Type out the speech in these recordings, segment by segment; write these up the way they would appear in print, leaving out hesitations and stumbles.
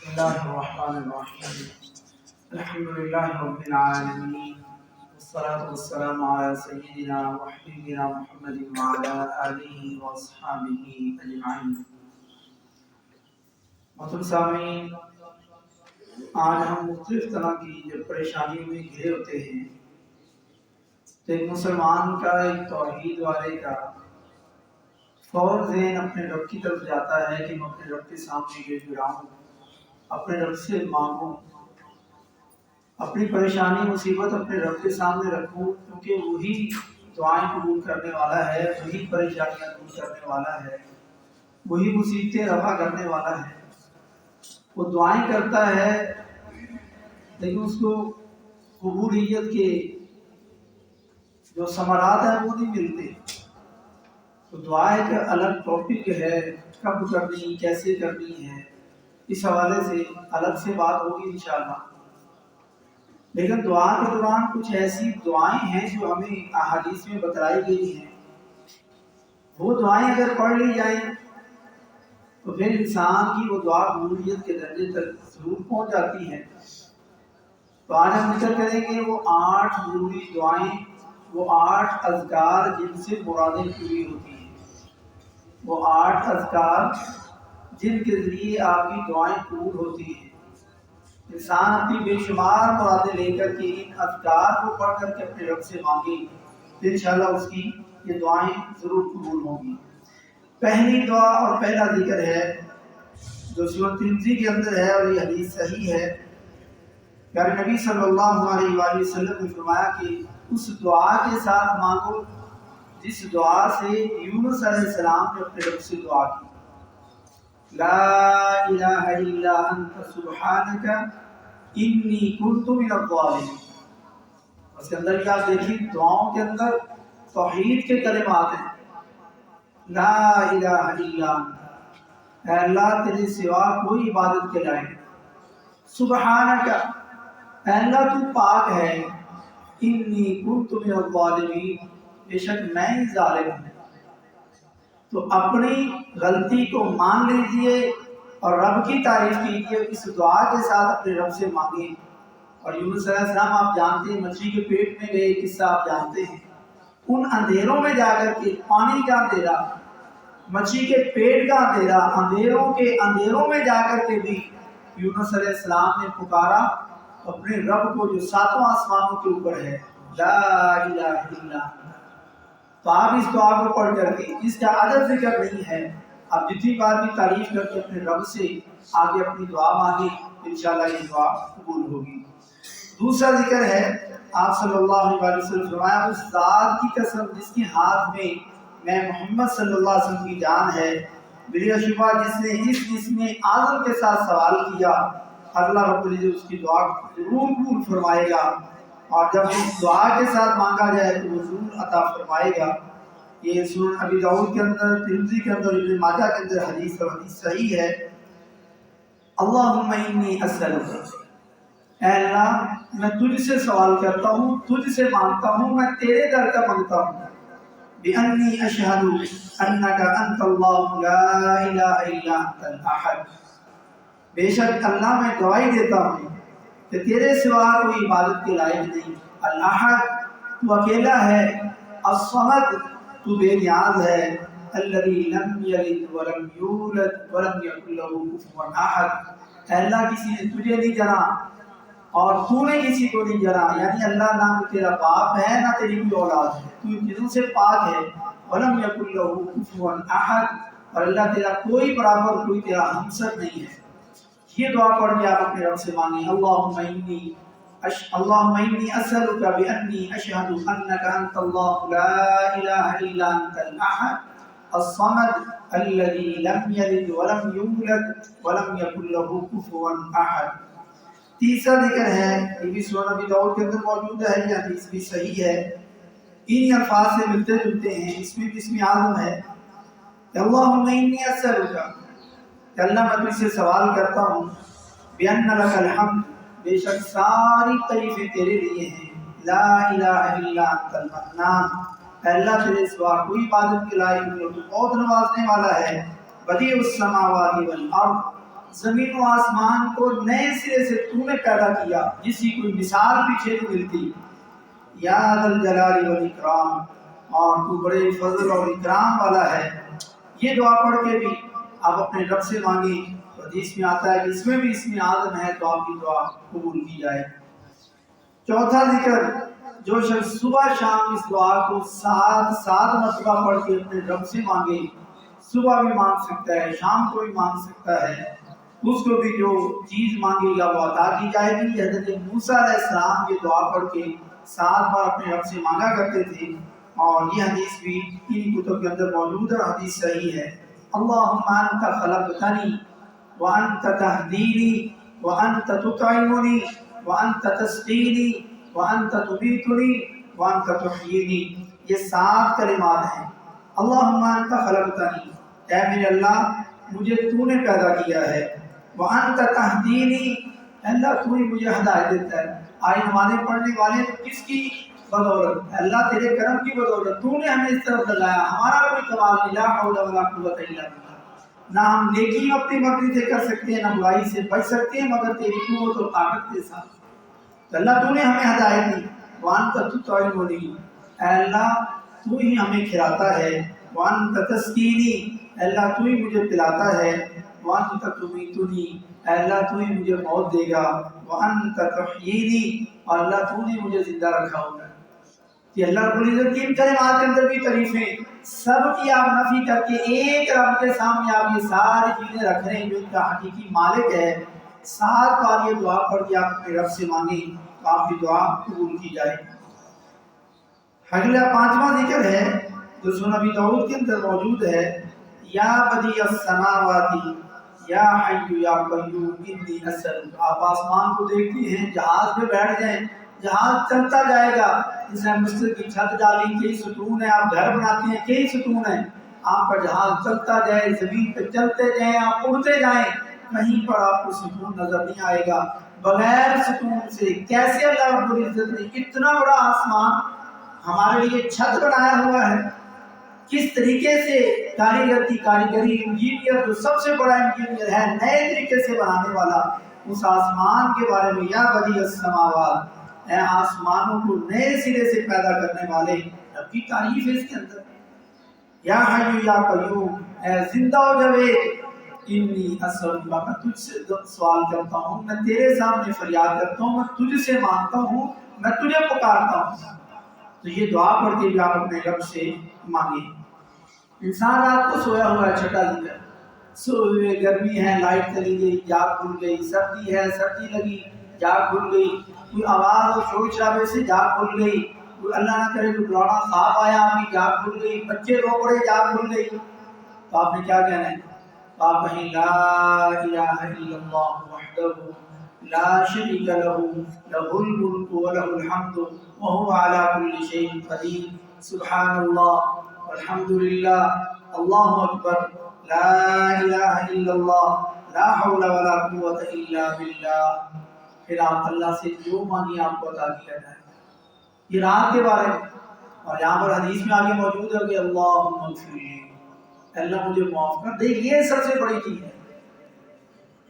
بسم الله الرحمن الرحيم. الحمد لله رب العالمين، والصلاة والسلام على سيدنا وحبيبنا محمد وعلى آله وأصحابه أجمعين. محترم سامعین، آج ہم مختلف طرح کی جب پریشانیوں میں گھرے ہوتے ہیں تو ایک مسلمان کا، ایک توحید والے کا فور ذہن اپنے رب کی طرف جاتا ہے کہ میں اپنے رب کے سامنے گر گراؤں، اپنے رب سے مانگوں، اپنی پریشانی مصیبت اپنے رب کے سامنے رکھوں، کیونکہ وہی دعائیں قبول کرنے والا ہے، وہی پریشانیاں دور کرنے والا ہے، وہی مصیبتیں رفع کرنے والا ہے۔ وہ دعائیں کرتا ہے لیکن اس کو قبولیت کے جو ثمرات ہیں وہ نہیں ملتے۔ تو دعا ایک الگ ٹاپک ہے، کب کرنی، کیسے کرنی ہے، اس حوالے سے الگ سے بات ہوگی انشاءاللہ۔ لیکن دعا کے دوران کچھ ایسی دعائیں ہیں جو ہمیں احادیث میں بتلائی گئی ہیں، وہ دعائیں اگر پڑھ لی جائیں تو پھر انسان کی وہ دعا قبولیت کے درجے تک ضرور پہنچ جاتی ہے۔ تو آج ہم ذکر کریں گے وہ 8 ضروری دعائیں، وہ 8 اذکار جن سے مرادیں پوری ہوتی ہیں، وہ 8 اذکار جن کے ذریعے آپ کی دعائیں قبول ہوتی ہیں۔ انسان اپنی بے شمار مرادیں لے کر کے ان اذکار کو پڑھ کر کے اپنے رب سے مانگے تو انشاءاللہ اس کی یہ دعائیں ضرور قبول ہوں گی۔ پہلی دعا اور پہلا ذکر ہے جو سنن ترمذی کے اندر ہے اور یہ حدیث صحیح ہے۔ پیارے نبی صلی اللہ علیہ وآلہ وسلم نے فرمایا کہ اس دعا کے ساتھ مانگو جس دعا سے یونس علیہ السلام نے اپنے رب سے دعا کی، لا الہ الا انت سبحانک انی کنت من الظالمین۔ اس کے اندر کیا دیکھیں، دعاؤں کے اندر توحید کے کلمات ہیں۔ لا الہ الا انت، اے اللہ تیرے سوا کوئی عبادت کے لائق نہیں۔ سبحانک، اے اللہ تو پاک ہے۔ انی کنت من الظالمین، بے شک میں ہی ظالم ہوں۔ تو اپنی غلطی کو مان لیجئے اور رب کی تعریف کیجئے، اس دعا کے ساتھ اپنے رب سے مانگیں۔ اور یونس علیہ السلام آپ جانتے ہیں مچھلی کے پیٹ میں گئے، قصہ آپ جانتے ہیں۔ ان اندھیروں میں جا کر کے، پانی کا اندھیرا، مچھلی کے پیٹ کا اندھیرا، اندھیروں کے اندھیروں میں جا کر کے بھی یونس علیہ السلام نے پکارا اپنے رب کو جو 7 آسمانوں کے اوپر ہے، لا الہ الا انت۔ تو آپ اس دعا کو پڑھ کر کے، جس کا عدد ذکر نہیں ہے، آپ جتنی بار بھی تعریف کر کے اپنے رب سے آگے اپنی دعا مانگیں، انشاءاللہ یہ دعا قبول ہوگی۔ دوسرا ذکر ہے، آپ صلی اللہ علیہ وسلم فرمایا، اس ذات کی قسم جس کے ہاتھ میں محمد صلی اللہ علیہ وسلم کی جان ہے، بلا شبہ جس نے اس اسم اعظم کے ساتھ سوال کیا، اللہ رب العزت اس کی دعا ضرور قبول فرمائے گا، اور جب اس دعا کے ساتھ مانگا جائے تو وہ ضرور عطا فرمائے گا۔ یہ سنن ابی داؤد کے اندر، ترمذی کے اندر، ابن ماجہ کے اندر حدیث اور حدیث صحیح ہے۔ اللہم انی اسألک، اے اللہ میں تجھ سے سوال کرتا ہوں، تجھ سے مانگتا ہوں، میں تیرے در کا مانگتا ہوں، بِأَنِّي أَشْهَدُ أَنَّكَ أَنْتَ اللَّهُ لَا إِلَهَ إِلَّا أَنْتَ الْأَحَدُ، بے شک اللہ میں گواہی دیتا ہوں کہ تیرے سوا کوئی عبادت کے لائق نہیں، الاحد تو اکیلا ہے، الصمد تو بے نیاز ہے، الذی لم یلد ولم یولد ولم یکن له کفوا احد، اے اللہ کسی نے تجھے نہیں جنا اور تو نے کسی کو نہیں جنا، یعنی اللہ نہ تیرا باپ ہے نہ تیری کوئی اولاد ہے، تو ان چیزوں سے پاک ہے۔ ولم یکن له کفوا احد، اور اللہ تیرا کوئی برابر، کوئی تیرا ہمسر نہیں ہے۔ یہ دعا پڑھ کے آپ اپنے رب سے مانگیں، اللہم انی اسألک بانی اشہد انک انت اللہ لا الہ الا انت الاحد الصمد الذی لم یلد ولم یولد ولم یکن له کفوا احد۔ تیسرا ذکر ہے، یہ بھی سنن ابی داؤد کے اندر موجود ہے، یہ حدیث بھی صحیح ہے، ان الفاظ سے ملتے جلتے ہیں، اس میں بھی اسم اعظم ہے، اللہم انی اسألک، کہ اللہ میں تجھ سے سوال کرتا ہوں، بِأَنَّ لَكَ الْحَمْدُ، بے شک ساری تعریفیں تیرے لیے ہیں، لا الہ الا انت المنان، اے اللہ تیرے سوا کوئی عبادت کے لائق نہیں، تو بہت نوازنے والا ہے، بدیع السماوات والارض، زمین و آسمان کو نئے سرے سے تو نے پیدا کیا، جس کی کوئی مثال پیچھے نہیں ملتی۔ یا ذا الجلال والاکرام، اور تو بڑے فضل اور اکرام والا ہے۔ یہ دعا پڑھ کے بھی آپ اپنے رب سے مانگیں، حدیث میں آتا ہے کہ اس میں بھی اسم اعظم ہے تو آپ کی دعا قبول کی جائے۔ چوتھا ذکر، جو شخص صبح شام اس دعا کو 7 مرتبہ پڑھ کے اپنے رب سے مانگے، صبح بھی مانگ سکتا ہے، شام کو بھی مانگ سکتا ہے، اس کو بھی جو چیز مانگے گا وہ عطا کی جائے گی۔ حضرت موسیٰ علیہ السلام یہ دعا پڑھ کے 7 بار اپنے رب سے مانگا کرتے تھے، اور یہ حدیث بھی ان کتب کے اندر موجود ہے، حدیث صحیح ہے۔ اللہم انت خلقتنی وانت تہدینی وانت تطعمنی وانت تسقینی وانت تمیتنی وانت تحیینی، یہ 7 کلمات ہیں۔ اللہم انت خلقتنی، اے میرے اللہ مجھے تو نے پیدا کیا ہے، وانت تہدینی، اللہ تو ہی مجھے ہدایت دیتا ہے۔ آج نمازیں پڑھنے والے تو کس کی بدولت؟ اللہ تیرے کرم کی بدولت، تو نے ہمیں اس طرف لگایا، ہمارا کوئی کمال نہیں، لا حول ولا قوت الا باللہ۔ نہ ہم نیکی اپنی مرضی سے کر سکتے ہیں، نہ برائی سے بچ سکتے ہیں مگر تیری قوت اور طاقت کے ساتھ۔ تو اللہ تو نے ہمیں ہدایت دی، وانت تطعمنی، اے اللہ تو ہی ہمیں کھلاتا ہے، وانت تسقینی، اے اللہ تو ہی مجھے پلاتا ہے، وانت تمیتنی، اے اللہ تو ہی مجھے موت دے گا، وانت تحیینی، اور اللہ تو نے مجھے زندہ رکھا ہوگا۔ کہ اللہ رب العزت کی ان کلمات کے اندر بھی تعریفیں، سب کی آپ نفی کر کے ایک رب کے سامنے آپ یہ ساری چیزیں رکھ رہے ہیں جو ان کا حقیقی مالک ہے۔ 7 بار یہ دعا پڑھ کے آپ اپنے رب سے مانگیں تو آپ کی دعا قبول کی جائے۔ اگلا 5واں ذکر ہے جو سنن ابی داؤد کے اندر موجود ہے، یا بدیع السماوات یا حی یا قیوم انی اسألک۔ آپ آسمان کو دیکھتی ہیں، جہاز پہ بیٹھ جائیں، جہاز چلتا جائے گا، جس میں مسجد کی چھت ڈالی، کئی ستون ہیں، آپ گھر بناتے ہیں، کئی ستون ہیں، آپ کا جہاز چلتا جائے، زمین پہ چلتے جائیں، آپ اڑتے جائیں، کہیں پر آپ کو ستون نظر نہیں آئے گا۔ بغیر ستون سے کیسے اللہ رب العزت نے اتنا بڑا آسمان ہمارے لیے چھت بنایا ہوا ہے، کس طریقے سے کاریگری انجینئر جو سب سے بڑا انجینئر ہے، نئے طریقے سے بنانے والا، اس آسمان کے بارے میں یا بدیع السماوات، اے آسمانوں کو نئے سرے سے پیدا کرنے والے، رب کی تعریف ہے اس کے اندر۔ یا حی یا قیوم، اے زندہ و جاوید، انی اسألک، میں تجھ سے سوال کرتا ہوں، میں تیرے سامنے فریاد کرتا ہوں، میں تجھ سے مانگتا ہوں، میں تجھے پکارتا ہوں۔ تو یہ دعا پڑھ کے بھی آپ اپنے رب سے مانگیں۔ انسان رات کو سویا ہوا ہے، چھٹا ذکر، سوئے، گرمی ہے، لائٹ چلی گئی، جاگ کھل گئی، سردی ہے، سردی لگی، جاگ کھل گئی، کوئی آواز اور شور شرابے سے جاگ کھل گئی، کوئی اللہ نہ کرے کوئی پرانا خواب آیا، آپ کی جاگ کھل گئی، بچے رو پڑے، جاگ کھل گئی، تو آپ نے کیا کہنا ہے؟ تو آپ کہیں لا الہ الا اللہ وحدہ لا شریک لہ لہ الملک ولہ الحمد وہو علی کل شیء قدیر، سبحان اللہ والحمد للہ اللہ اکبر لا الہ الا اللہ لا حول ولا قوت الا باللہ۔ پھر آپ اللہ سے جو مانگی آپ کو عطا کیا جائے۔ یہ رات کے بارے میں، اور یہاں پر حدیث میں آگے موجود ہے کہ اللہم اغفر لی، اللہ مجھے معاف کر دے، یہ سب سے بڑی چیز ہے۔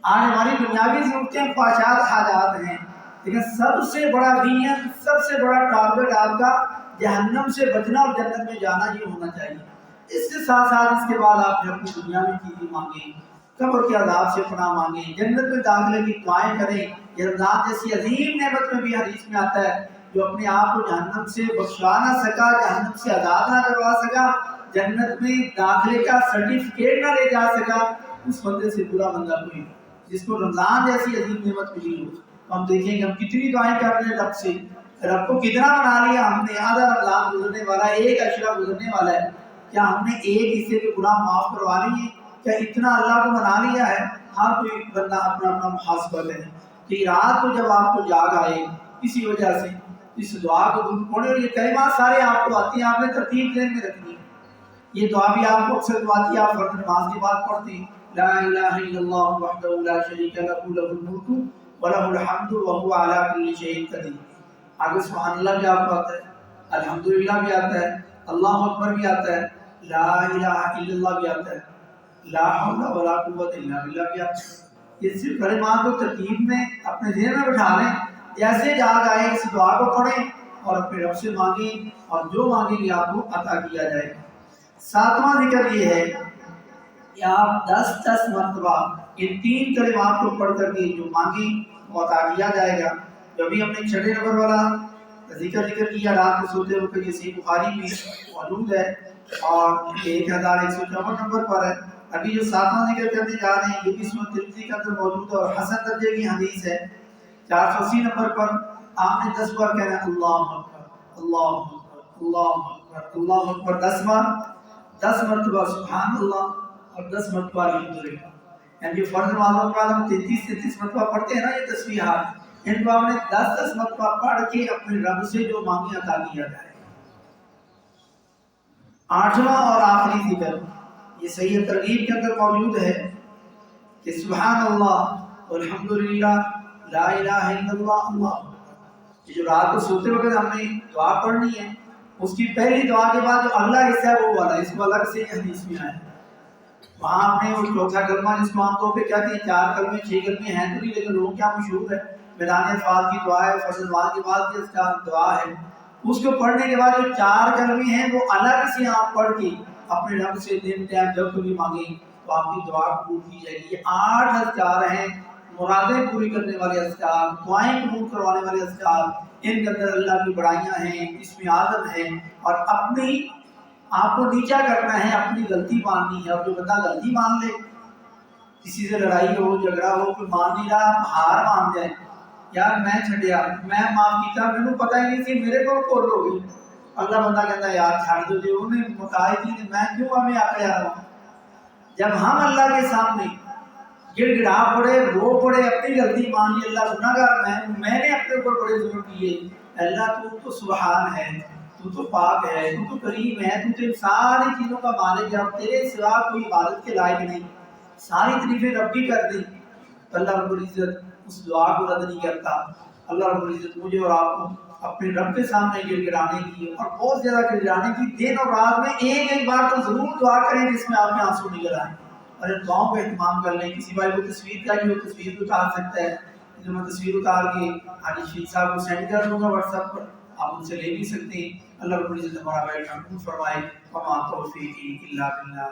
آج ہماری دنیاوی ضرورتیں خواہشات حاجات ہیں، لیکن سب سے بڑا ویژن، سب سے بڑا ٹارگٹ آپ کا جہنم سے بچنا اور جنت میں جانا یہ ہونا چاہیے۔ اس کے ساتھ ساتھ اس کے بعد آپ نے اپنی دنیا میں چیزیں مانگیں، قبر کے عذاب سے پناہ مانگیں، جنت میں داخلے کی دعائیں کریں۔ یہ رمضان جیسی عظیم نعمت میں بھی حدیث میں آتا ہے جو اپنے آپ کو جہنم سے بخشوا نہ سکا، جہنم سے آزاد نہ کروا سکا، جنت میں داخلے کا سرٹیفکیٹ نہ لے جا سکا، اس بندے سے برا بندہ کوئی، جس کو رمضان جیسی عظیم نعمت ملی ہو۔ تو ہم دیکھیں کہ ہم کتنی دعائیں کر رہے ہیں رب سے، رب کو کتنا بنا لیا ہم نے۔ آدھا رمضان گزرنے والا ہے، ایک عشرہ گزرنے والا ہے، کیا ہم نے ایک حصے کے گناہ معاف کروا لیے؟ کیا اتنا اللہ کو بنا لیا ہے؟ ہر کوئی بندہ اپنا اپنا محاسبہ کرے کہ رات کو جب آپ کو جاگ آئے کسی وجہ سے، اس دعا کو پڑھیں، اور یہ کلمات سارے آپ کو آتی ہیں، آپ نے ترتیب ذہن میں رکھنی ہے۔ یہ دعا بھی آپ کو اکثر آتی ہے، آپ فرض نماز کے بعد پڑھتے ہیں، لا الہ الا اللہ وحدہ لا شریک لہ لہ الملک ولہ الحمد وہو علی کل شیء قدیر۔ آگے سبحان اللہ بھی آپ کو آتا ہے، الحمدللہ بھی آتا ہے، اللہ اکبر بھی آتا ہے، لا الہ الا اللہ بھی آتا ہے، لا حول ولا قوت الا باللہ بھی آتا ہے۔ یہ صرف کلمات کو ترتیب میں اپنے ذہن میں بٹھا لیں، جیسے یاد آئے اس دعا کو پڑھیں اور اپنے رب سے مانگیں، اور جو مانگیں گے آپ کو عطا کیا جائے گا۔ ساتواں ذکر یہ ہے کہ آپ 10 مرتبہ ان 3 کلمات کو پڑھ کر کے جو مانگیں وہ عطا کیا جائے گا۔ جو ابھی ہم نے 6 نمبر والا ذکر کیا رات کو سوتے وقت، یہ صحیح بخاری میں موجود ہے اور 1154 نمبر پر ہے۔ ابھی جو 7واں ذکر کرنے جا رہے ہیں یہ بھی سنن ترمذی کے اندر موجود ہے اور حسن درجے کی حدیث ہے۔ 480 نمبر پر آپ نے 10 بار کہنا ہے اللہ اکبر اللہ اکبر اللہ اکبر اللہ اکبر، 10 بار، 10 مرتبہ سبحان اللہ اور 10 مرتبہ الحمدللہ۔ یعنی جو فرض نمازوں کا ہم 33 مرتبہ پڑھتے ہیں نا یہ تسبیحات، ان کو آپ نے 10 مرتبہ پڑھ کے اپنے رب سے جو مانگے عطا کیا جائے۔ 8واں اور آخری ذکر یہ صحیح ترغیب کے اندر موجود ہے کہ سبحان اللہ والحمدللہ لا الہ الا اللہ اللہ اکبر۔ یہ جو رات کو سوتے وقت ہم نے دعا پڑھنی ہے، اس کی پہلی دعا کے بعد جو اگلا حصہ ہے وہ والا، اس کو الگ سے حدیث میں آیا ہے۔ وہاں آپ نے وہ چوتھا کلمہ جس کو عام طور پہ کہتے ہیں 4 کلمے 6 کلمے ہیں تو نہیں، لیکن لوگوں کیا مشہور ہے میدان الفاظ کی دعا ہے، فرض نماز کے بعد کی دعا ہے، اس کو پڑھنے کے بعد جو 4 کلمے ہیں وہ الگ سے آپ پڑھ کے اپنے رب سے دن ٹائم جب کبھی مانگیں تو آپ کی دعا قبول کی جائے گی۔ یہ 8 اذکار ہیں، مرادیں پوری کرنے والے اذکار، دعائیں قبول کروانے والے اذکار، ان کے اندر اللہ کی بڑائیاں ہیں، اسم اعظم ہیں، اور اپنی آپ کو نیچا کرنا ہے، اپنی غلطی ماننی ہے۔ اور جو بندہ غلطی مان لے، کسی سے لڑائی ہو جھگڑا ہو کوئی مان نہیں رہا، آپ ہار مان جائیں، یار میں چھڈیا، میں معاف کیتا، مینوں پتہ ہی نہیں سی میرے کو بھول ہو گئی، اگلا بندہ کہتا ہے یار چھڑ دو، جو انہیں مکائی تھی میں کیوں ہمیں آکے آ رہا ہوں۔ جب ہم اللہ کے سامنے گڑ گڑا پڑے، رو پڑے، اپنی غلطی مان لی، اللہ گناہگار میں نے اپنے اوپر بڑے ظلم کیے، اللہ تو سبحان ہے، تو پاک ہے، تو کریم ہے، تو ان ساری چیزوں کا مالک ہے، اور تیرے سوا کوئی عبادت کے لائق نہیں، ساری تعریفیں رب کی کر دی۔ اللہ رب العزت اس دعا کو رد نہیں کرتا۔ اللہ رب العزت مجھے اور آپ کو اپنے رب کے سامنے گڑ گڑانے کی اور بہت زیادہ گڑ گڑانے کی، دن اور رات میں ایک بار تو ضرور دعا کریں جس میں آپ کے آنسو نکل آئیں، اور ان دعاؤں کا اہتمام کر لیں۔ کسی بھائی کو تصویر چاہیے وہ تصویر بھی اتار سکتا ہے، جو میں تصویر اتار کے حاجی شیخ صاحب کو سینڈ کر دوں گا واٹس ایپ پر، آپ ان سے لے بھی سکتے ہیں۔ اللہ رب العزت ہمارا بیٹا قبول فرمائے۔ وما توفیقی الا باللہ۔